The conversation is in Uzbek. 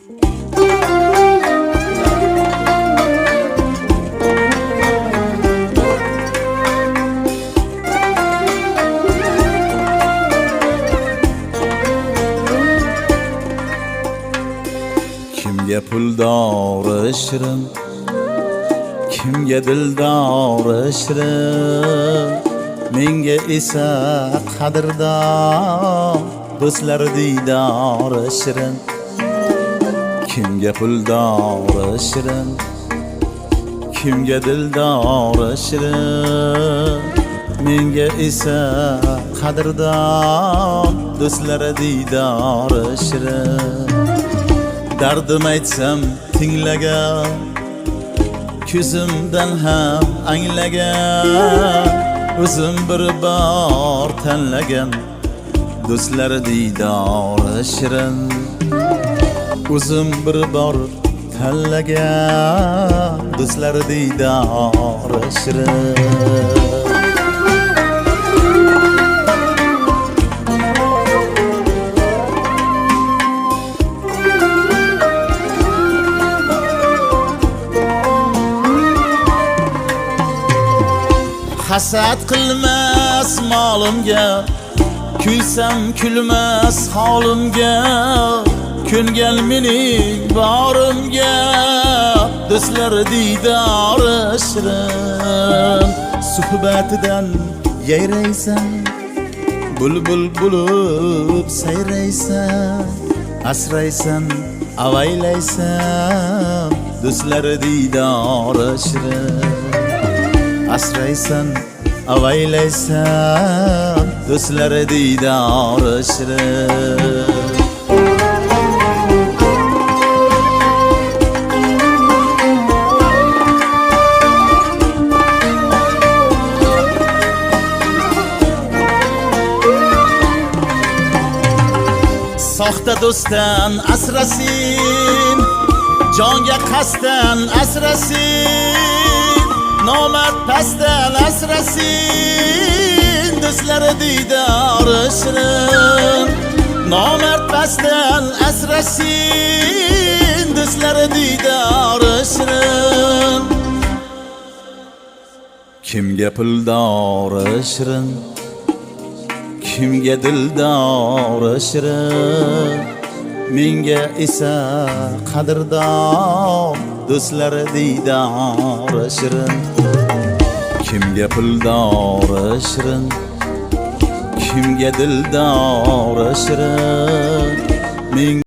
Kimga puldori shirin, kimga dildori shirin, menga esa qadrdon do'stlar diydori shirin. Kimga puldori shirin, kimga dildori shirin, menga esa qadrdon do'stlar diydori shirin. Dardim aytsam tinglagan, ko'zimdan ham anglagan, o'zim bir bor tanlagan do'stlar diydori shirin. O'zim bir bor tanlagan do'stlar diydori shirin. Hasad qilmas molimga, kuysam kulmas holimga, ko'ngan mening borimga do'stlar diydori shirin. Suhbatidan yayraysan, bulbul bo'lib sayraysan, asraysan, avaylaysan do'stlar diydori shirin. Asraysan, avaylaysan do'stlar diydori shirin. Soxta do'stdan asrasin, jonga qasddan asrasin, nomard pastdan asrasin do'stlar diydori shirin. Nomard pastdan asrasin do'stlar diydori shirin. Kimga puldori shirin, kimga dildori shirin, menga esa qadrdon do'stlar diydori shirin. Kimga puldori shirin, kimga dildori shirin,